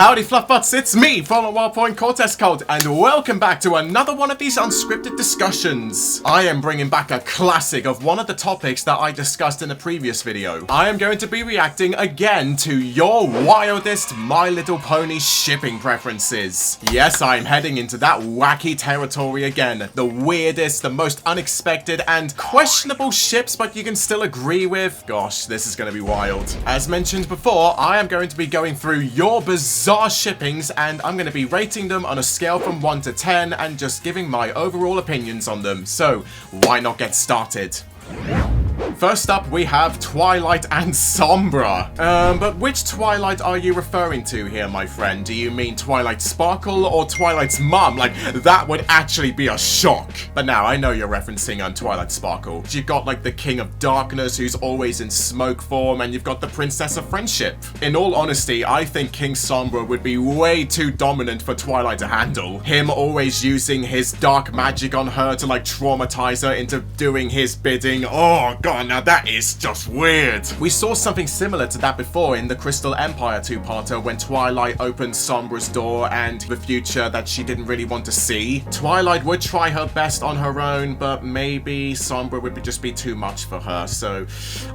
Howdy FLUFFBUTTS, it's me, FaolanCortez, and welcome back to another one of these unscripted discussions. I am bringing back a classic of one of the topics that I discussed in a previous video. I am going to be reacting again to your wildest My Little Pony shipping preferences. Yes, I'm heading into that wacky territory again. The weirdest, the most unexpected, and questionable ships, but you can still agree with. Gosh, this is going to be wild. As mentioned before, I am going to be going through your bizarre shippings, and I'm going to be rating them on a scale from 1 to 10 and just giving my overall opinions on them. So, why not get started? First up, we have Twilight and Sombra. But which Twilight are you referring to here, my friend? Do you mean Twilight Sparkle or Twilight's mum? Like, that would actually be a shock. But now, I know you're referencing on Twilight Sparkle. You've got, like, the King of Darkness who's always in smoke form, and you've got the Princess of Friendship. In all honesty, I think King Sombra would be way too dominant for Twilight to handle. Him always using his dark magic on her to, like, traumatize her into doing his bidding. Oh, God. Now that is just weird. We saw something similar to that before in the Crystal Empire two-parter when Twilight opened Sombra's door and the future that she didn't really want to see. Twilight would try her best on her own, but maybe Sombra would just be too much for her. So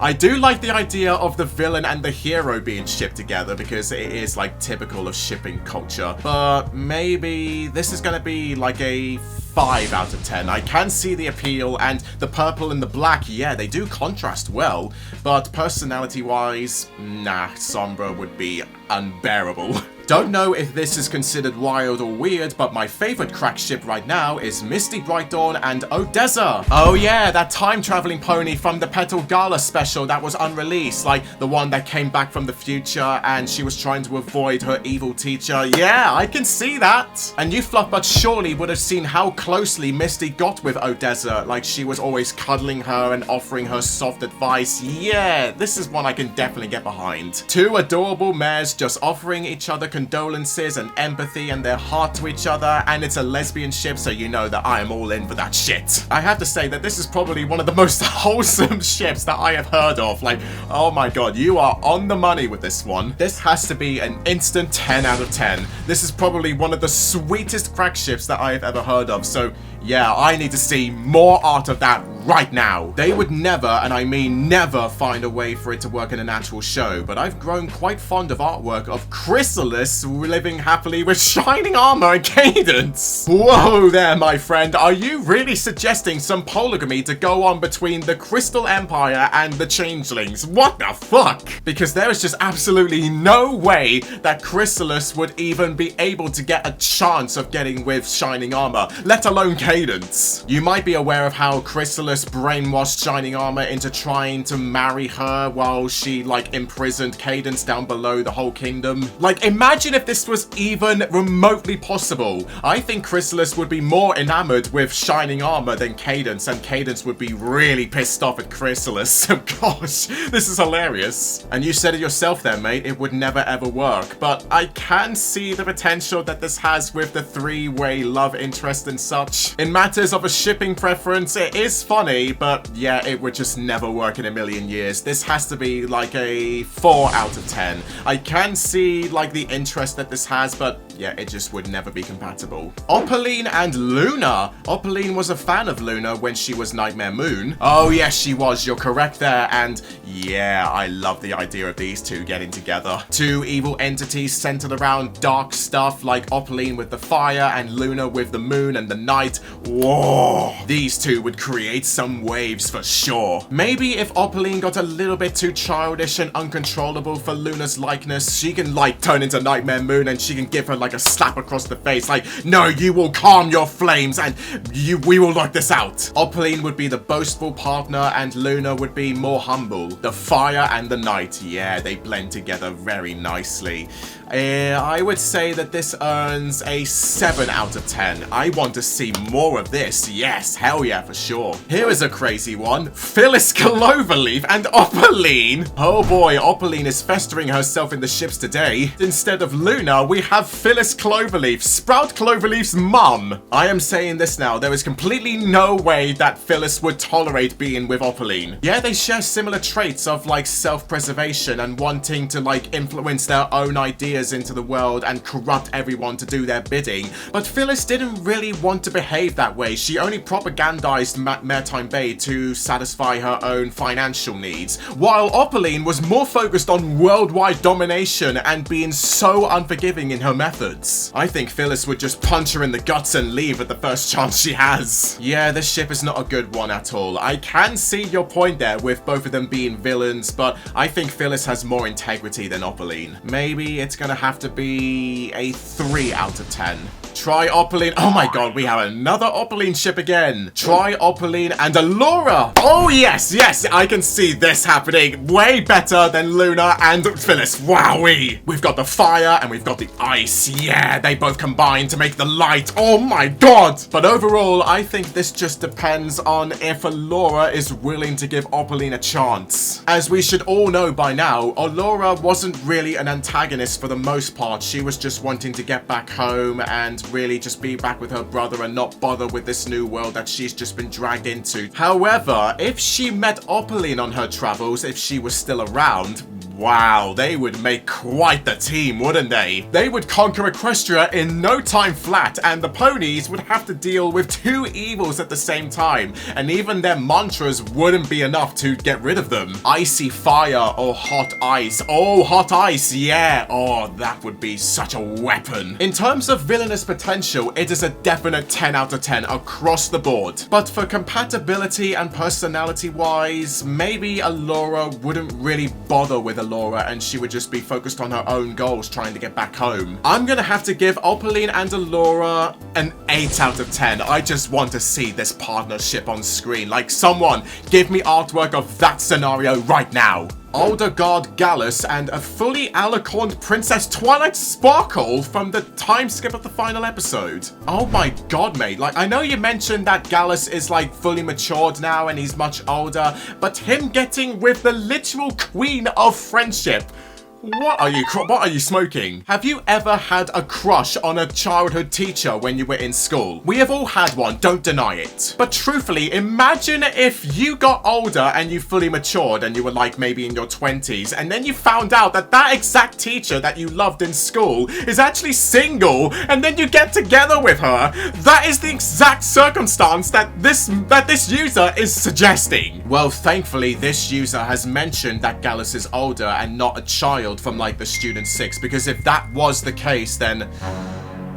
I do like the idea of the villain and the hero being shipped together because it is like typical of shipping culture. But maybe this is gonna be like a 5 out of 10. I can see the appeal, and the purple and the black, yeah, they do contrast well, but personality-wise, nah, Sombra would be unbearable. Don't know if this is considered wild or weird, but my favorite crack ship right now is Misty Brightdawn and Odessa. Oh yeah, that time-traveling pony from the Petal Gala special that was unreleased, like the one that came back from the future and she was trying to avoid her evil teacher. Yeah, I can see that. And you FLUFFBUTTS surely would have seen how closely Misty got with Odessa, like she was always cuddling her and offering her soft advice. Yeah, this is one I can definitely get behind. Two adorable mares just offering each other condolences and empathy and their heart to each other, and it's a lesbian ship, so you know that I am all in for that shit. I have to say that this is probably one of the most wholesome ships that I have heard of. Like, oh my god, you are on the money with this one. This has to be an instant 10 out of 10. This is probably one of the sweetest crack ships that I have ever heard of, so yeah, I need to see more art of that right now. They would never, and I mean never, find a way for it to work in an actual show, but I've grown quite fond of artwork of Chrysalis living happily with shining armor and Cadence. Whoa there, my friend. Are you really suggesting some polygamy to go on between the Crystal Empire and the Changelings? What the fuck? Because there is just absolutely no way that Chrysalis would even be able to get a chance of getting with shining armor, let alone Cadence. You might be aware of how Chrysalis brainwashed Shining Armor into trying to marry her while she, like, imprisoned Cadence down below the whole kingdom. Like, imagine if this was even remotely possible. I think Chrysalis would be more enamored with Shining Armor than Cadence, and Cadence would be really pissed off at Chrysalis. Gosh, this is hilarious. And you said it yourself there, mate, it would never ever work. But I can see the potential that this has with the three-way love interest and such. In matters of a shipping preference, it is funny, but yeah, it would just never work in a million years. This has to be like a 4 out of 10. I can see like the interest that this has, but yeah, it just would never be compatible. Opaline and Luna. Opaline was a fan of Luna when she was Nightmare Moon. Oh yes, she was. You're correct there. And yeah, I love the idea of these two getting together. Two evil entities centered around dark stuff, like Opaline with the fire and Luna with the moon and the night. Whoa! These two would create some waves for sure. Maybe if Opaline got a little bit too childish and uncontrollable for Luna's likeness, she can like turn into Nightmare Moon and she can give her like a slap across the face, like, no, you will calm your flames and we will knock this out. Opaline would be the boastful partner and Luna would be more humble. The fire and the night, yeah, they blend together very nicely. I would say that this earns a 7 out of 10. I want to see more more of this. Yes, hell yeah, for sure. Here is a crazy one. Phyllis Cloverleaf and Opaline. Oh boy, Opaline is festering herself in the ships today. Instead of Luna, we have Phyllis Cloverleaf, Sprout Cloverleaf's mum. I am saying this now. There is completely no way that Phyllis would tolerate being with Opaline. Yeah, they share similar traits of like self-preservation and wanting to like influence their own ideas into the world and corrupt everyone to do their bidding. But Phyllis didn't really want to behave that way. She only propagandized Maritime Bay to satisfy her own financial needs, while Opaline was more focused on worldwide domination and being so unforgiving in her methods. I think Phyllis would just punch her in the guts and leave at the first chance she has. Yeah, this ship is not a good one at all. I can see your point there with both of them being villains, but I think Phyllis has more integrity than Opaline. Maybe it's gonna have to be a 3 out of 10. Try Opaline. Oh my god, we have another Opaline ship again. Try Opaline and Allura. Oh yes, yes, I can see this happening. Way better than Luna and Phyllis. Wowee. We've got the fire and we've got the ice. Yeah, they both combine to make the light. Oh my god. But overall, I think this just depends on if Allura is willing to give Opaline a chance. As we should all know by now, Allura wasn't really an antagonist for the most part. She was just wanting to get back home and really just be back with her brother and not bother with this new world that she's just been dragged into. However, if she met Opaline on her travels, if she was still around, wow, they would make quite the team, wouldn't they? They would conquer Equestria in no time flat, and the ponies would have to deal with 2 evils at the same time, and even their mantras wouldn't be enough to get rid of them. Icy fire or hot ice. Oh, hot ice, yeah. Oh, that would be such a weapon. In terms of villainous potential, it is a definite 10 out of 10 across the board. But for compatibility and personality-wise, maybe Allura wouldn't really bother with Allura and she would just be focused on her own goals trying to get back home. I'm gonna have to give Opaline and Allura an 8 out of 10. I just want to see this partnership on screen. Like, someone give me artwork of that scenario right now. Older God Gallus and a fully alicorned Princess Twilight Sparkle from the time skip of the final episode. Oh my god, mate. Like, I know you mentioned that Gallus is like fully matured now and he's much older, but him getting with the literal queen of friendship. What are you smoking? Have you ever had a crush on a childhood teacher when you were in school? We have all had one, don't deny it. But truthfully, imagine if you got older and you fully matured and you were like maybe in your 20s, and then you found out that that exact teacher that you loved in school is actually single, and then you get together with her. That is the exact circumstance that this user is suggesting. Well, thankfully, this user has mentioned that Gallus is older and not a child from like the student 6, because if that was the case, then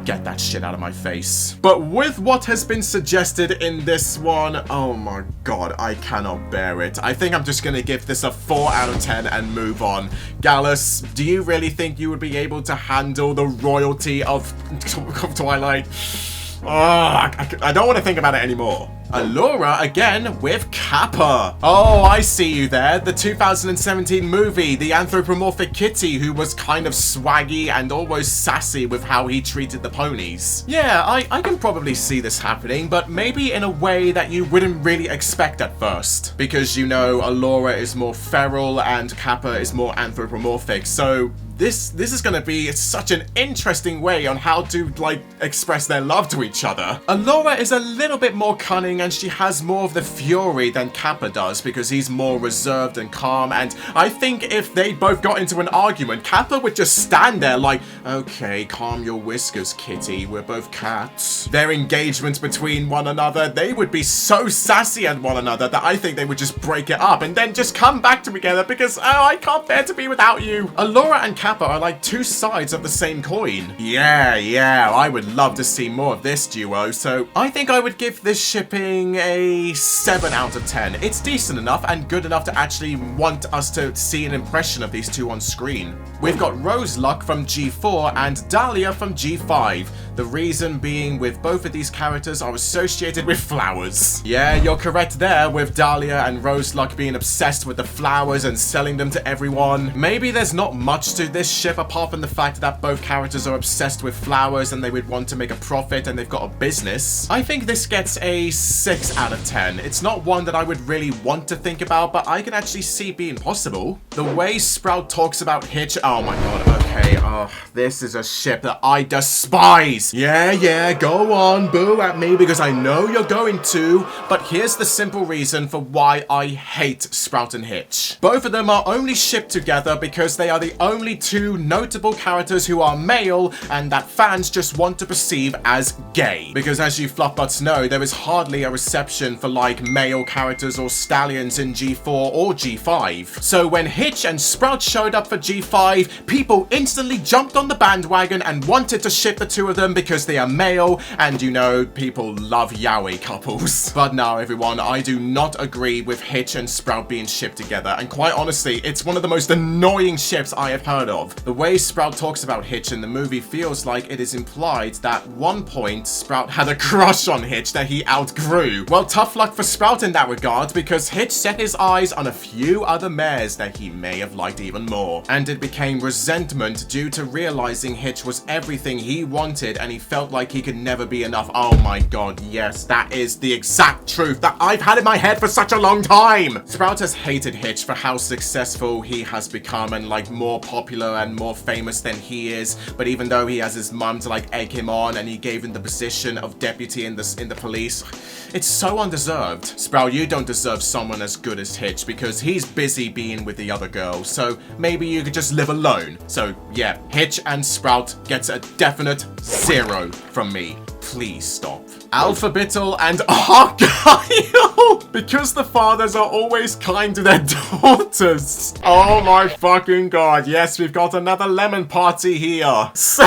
get that shit out of my face. But with what has been suggested in this one, oh my god, I cannot bear it. I think I'm just gonna give this a 4 out of 10 and move on. Gallus, do you really think you would be able to handle the royalty of Twilight? Oh, I don't want to think about it anymore. Allura again with Kappa. Oh, I see you there. The 2017 movie, the anthropomorphic kitty who was kind of swaggy and almost sassy with how he treated the ponies. Yeah, I can probably see this happening, but maybe in a way that you wouldn't really expect at first. Because, you know, Allura is more feral and Kappa is more anthropomorphic, so this is gonna be such an interesting way on how to, like, express their love to each other. Allura is a little bit more cunning and she has more of the fury than Kappa does because he's more reserved and calm, and I think if they both got into an argument, Kappa would just stand there like, okay, calm your whiskers, kitty, we're both cats. Their engagement between one another, they would be so sassy at one another that I think they would just break it up and then just come back together because, oh, I can't bear to be without you. Allura and Kappa are like 2 sides of the same coin. Yeah, I would love to see more of this duo, so I think I would give this shipping a 7 out of 10. It's decent enough and good enough to actually want us to see an impression of these 2 on screen. We've got Rose Luck from G4 and Dahlia from G5. The reason being with both of these characters are associated with flowers. Yeah, you're correct there with Dahlia and Roseluck being obsessed with the flowers and selling them to everyone. Maybe there's not much to this ship apart from the fact that both characters are obsessed with flowers and they would want to make a profit and they've got a business. I think this gets a 6 out of 10. It's not one that I would really want to think about, but I can actually see being possible. The way Sprout talks about Hitch, oh my god, okay, this is a ship that I despise. Yeah, go on, boo at me because I know you're going to, but here's the simple reason for why I hate Sprout and Hitch. Both of them are only shipped together because they are the only two notable characters who are male and that fans just want to perceive as gay. Because as you FLUFFBUTTS know, there is hardly a reception for like male characters or stallions in G4 or G5. So when Hitch and Sprout showed up for G5, people instantly jumped on the bandwagon and wanted to ship the two of them because they are male and you know, people love yaoi couples. But no, everyone, I do not agree with Hitch and Sprout being shipped together, and quite honestly, it's one of the most annoying ships I have heard of. The way Sprout talks about Hitch in the movie feels like it is implied that at one point Sprout had a crush on Hitch that he outgrew. Well, tough luck for Sprout in that regard, because Hitch set his eyes on a few other mares that he may have liked even more, and it became resentment due to realizing Hitch was everything he wanted and he felt like he could never be enough. Oh my god, yes, that is the exact truth that I've had in my head for such a long time. Sprout has hated Hitch for how successful he has become and like more popular and more famous than he is, but even though he has his mum to like egg him on and he gave him the position of deputy in the police, it's so undeserved. Sprout, you don't deserve someone as good as Hitch because he's busy being with the other girls, so maybe you could just live alone. So yeah, Hitch and Sprout gets a definite 0 from me. Please stop. Alphabettal and Argyle! Because the fathers are always kind to their daughters. Oh my fucking god. Yes, we've got another lemon party here. So,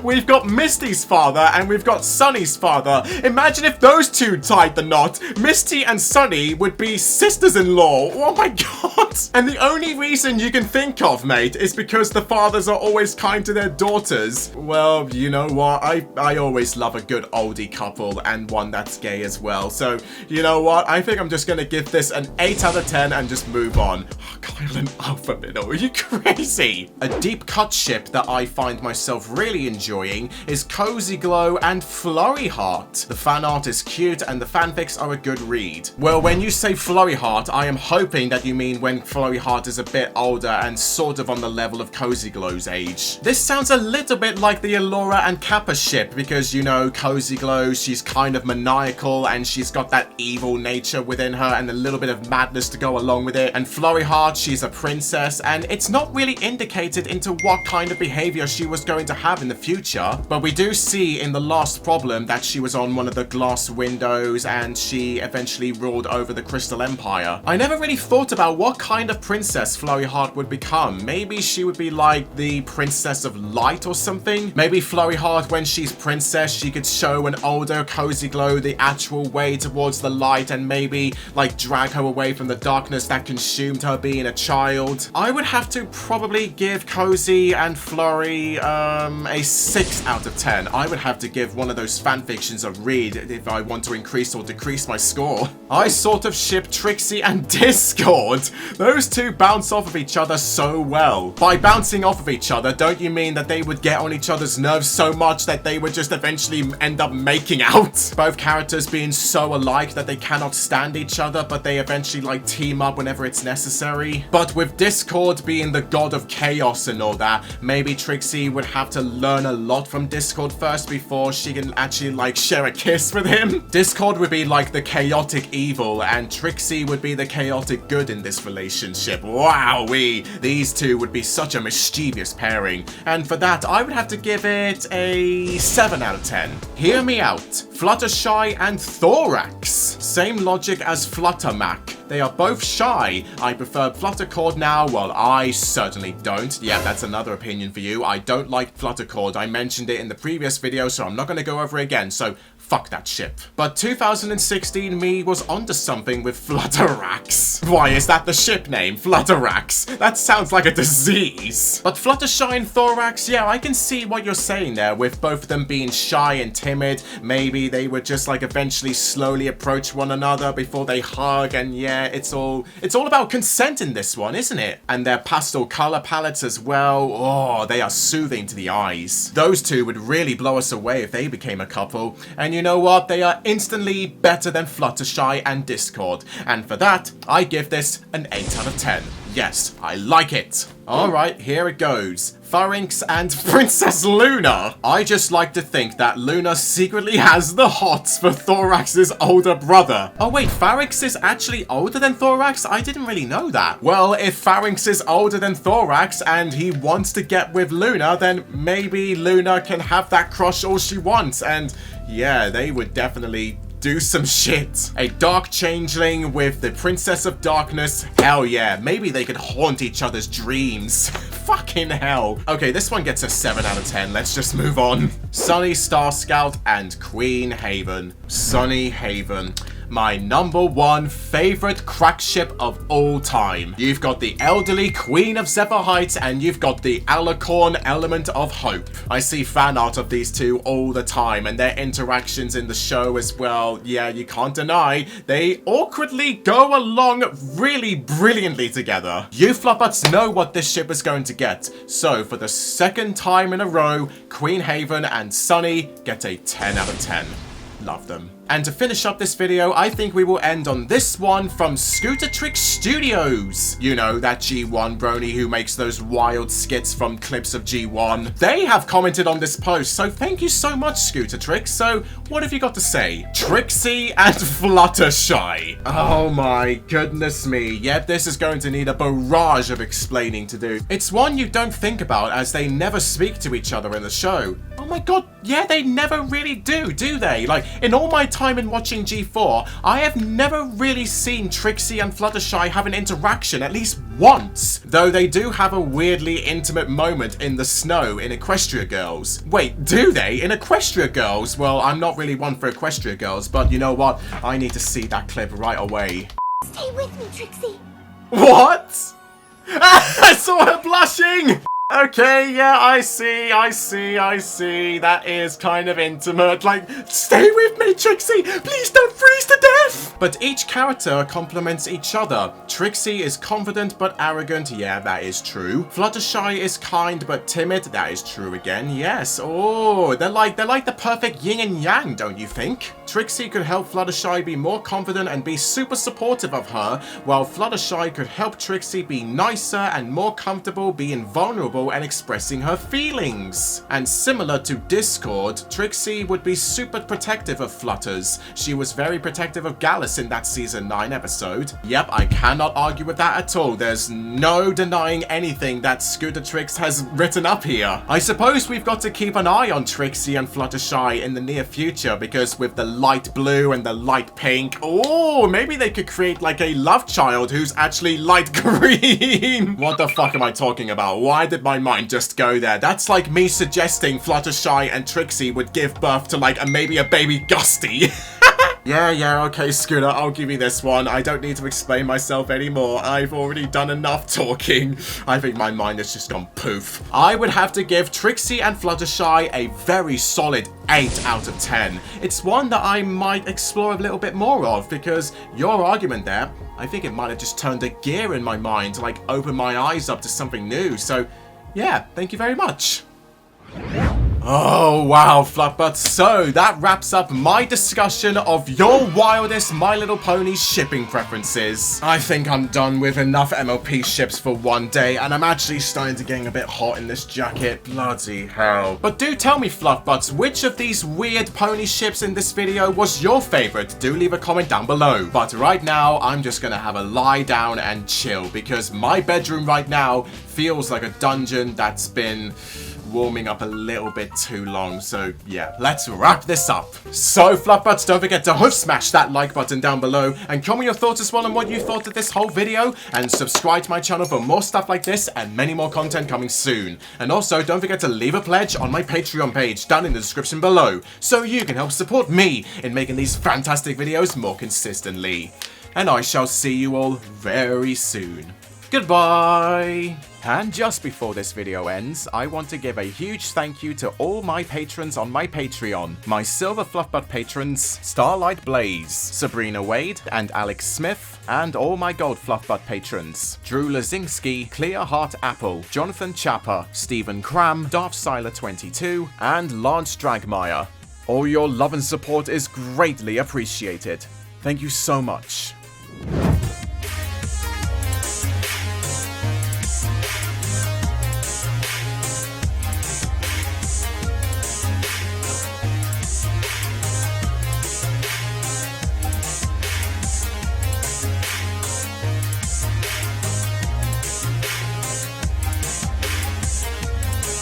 we've got Misty's father and we've got Sunny's father. Imagine if those two tied the knot. Misty and Sunny would be sisters-in-law. Oh my god. And the only reason you can think of, mate, is because the fathers are always kind to their daughters. Well, you know what? I always love a good oldie couple and one that's gay as well. So, you know what? I think I'm just gonna give this an 8 out of 10 and just move on. Oh, Kyle and Alphabettal, are you crazy? A deep cut ship that I find myself really enjoying is Cozy Glow and Flurry Heart. The fan art is cute and the fanfics are a good read. Well, when you say Flurry Heart, I am hoping that you mean when Flurry Heart is a bit older and sort of on the level of Cozy Glow's age. This sounds a little bit like the Allura and Kappa ship because, you know, Cozy Glow, she's kind of maniacal and she's got that evil nature within her and a little bit of madness to go along with it. And Flurry Heart, she's a princess and it's not really indicated into what kind of behavior she was going to have in the future. But we do see in the last problem that she was on one of the glass windows and she eventually ruled over the Crystal Empire. I never really thought about what kind of princess Flurry Heart would become. Maybe she would be like the Princess of Light or something. Maybe Flurry Heart, when she's princess, she could show an older Cozy Glow the actual way towards the light and maybe like drag her away from the darkness that consumed her being a child. I would have to probably give Cozy and Flurry a 6 out of 10. I would have to give one of those fanfictions a read if I want to increase or decrease my score. I sort of ship Trixie and Discord. Those two bounce off of each other so well. By bouncing off of each other, don't you mean that they would get on each other's nerves so much that they would just eventually end up making out? Both characters being so alike that they cannot stand each other, but they eventually like team up whenever it's necessary. But with Discord being the god of chaos and all that, maybe Trixie would have to learn a lot from Discord first before she can actually like share a kiss with him. Discord would be like the chaotic evil and Trixie would be the chaotic good in this relationship. Wowee! These two would be such a mischievous pairing. And for that, I would have to give it a 7 out of 10. Hear me out. Fluttershy and Thorax. Same logic as Fluttermac. They are both shy. I prefer Fluttercord now. Well, I certainly don't. Yeah, that's another opinion for you. I don't like Fluttercord. I mentioned it in the previous video, so I'm not going to go over it again. So fuck that ship. But 2016 me was onto something with Flutterax. Why is that the ship name? Flutterax. That sounds like a disease. But Fluttershy and Thorax, yeah, I can see what you're saying there with both of them being shy and timid. Maybe they would just like eventually slowly approach one another before they hug, and yeah, it's all about consent in this one, isn't it? And their pastel color palettes as well. Oh, they are soothing to the eyes. Those two would really blow us away if they became a couple. And you know what? They are instantly better than Fluttershy and Discord. And for that, I give this an 8 out of 10. Yes, I like it. Alright, here it goes. Pharynx and Princess Luna. I just like to think that Luna secretly has the hots for Thorax's older brother. Oh wait, Pharynx is actually older than Thorax? I didn't really know that. Well, if Pharynx is older than Thorax and he wants to get with Luna, then maybe Luna can have that crush all she wants. And yeah, they would definitely do some shit. A dark changeling with the Princess of Darkness. Hell yeah. Maybe they could haunt each other's dreams. Fucking hell. Okay, this one gets a 7 out of 10. Let's just move on. Sunny Star Scout and Queen Haven. Sunny Haven. My #1 favorite crack ship of all time. You've got the elderly Queen of Zephyr Heights and you've got the Alicorn Element of Hope. I see fan art of these two all the time and their interactions in the show as well. Yeah, you can't deny they awkwardly go along really brilliantly together. You FLUFFBUTTS know what this ship is going to get. So for the second time in a row, Queen Haven and Sunny get a 10 out of 10. Love them. And to finish up this video, I think we will end on this one from Scooter Trick Studios. You know, that G1 brony who makes those wild skits from clips of G1. They have commented on this post, so thank you so much, Scooter Trick. So, what have you got to say? Trixie and Fluttershy. Oh my goodness me. Yep, this is going to need a barrage of explaining to do. It's one you don't think about as they never speak to each other in the show. Oh my god, yeah, they never really do they? Like, in all my time in watching G4, I have never really seen Trixie and Fluttershy have an interaction at least once. Though they do have a weirdly intimate moment in the snow in Equestria Girls. Wait, do they? In Equestria Girls? Well, I'm not really one for Equestria Girls, but you know what? I need to see that clip right away. Stay with me, Trixie. What? I saw her blushing! Okay, yeah, I see. That is kind of intimate. Like, stay with me, Trixie! Please don't freeze to death! But each character complements each other. Trixie is confident but arrogant. Yeah, that is true. Fluttershy is kind but timid. That is true again. Yes. Oh, they're like the perfect yin and yang, don't you think? Trixie could help Fluttershy be more confident and be super supportive of her, while Fluttershy could help Trixie be nicer and more comfortable being vulnerable and expressing her feelings. And similar to Discord, Trixie would be super protective of Flutters. She was very protective of Gallus in that season 9 episode. Yep, I cannot argue with that at all. There's no denying anything that Scooter Trix has written up here. I suppose we've got to keep an eye on Trixie and Fluttershy in the near future, because with the light blue and the light pink, oh, maybe they could create like a love child who's actually light green. What the fuck am I talking about? Why did my mind just go there? That's like me suggesting Fluttershy and Trixie would give birth to like maybe a baby Gusty. Yeah, okay, Scooter, I'll give you this one. I don't need to explain myself anymore. I've already done enough talking. I think my mind has just gone poof. I would have to give Trixie and Fluttershy a very solid 8 out of 10. It's one that I might explore a little bit more of, because your argument there, I think it might have just turned a gear in my mind to like open my eyes up to something new. So yeah, thank you very much. Oh, wow, FLUFFBUTTS. So, that wraps up my discussion of your wildest My Little Pony shipping preferences. I think I'm done with enough MLP ships for one day, and I'm actually starting to get a bit hot in this jacket. Bloody hell. But do tell me, FLUFFBUTTS, which of these weird pony ships in this video was your favorite? Do leave a comment down below. But right now, I'm just gonna have a lie down and chill, because my bedroom right now feels like a dungeon that's been warming up a little bit too long, so yeah, let's wrap this up. So, FLUFFBUTTS, don't forget to smash that like button down below, and comment your thoughts as well on what you thought of this whole video, and subscribe to my channel for more stuff like this, and many more content coming soon. And also, don't forget to leave a pledge on my Patreon page down in the description below, so you can help support me in making these fantastic videos more consistently. And I shall see you all very soon. Goodbye! And just before this video ends, I want to give a huge thank you to all my patrons on my Patreon. My Silver FLUFFBUTT patrons, Starlight Blaze, Sabrina Wade, and Alex Smith, and all my Gold FLUFFBUTT patrons, Drew Lazinski, Clear Heart Apple, Jonathan Chapper, Stephen Cram, Darthsiler22, and Lance Dragmeyer. All your love and support is greatly appreciated. Thank you so much.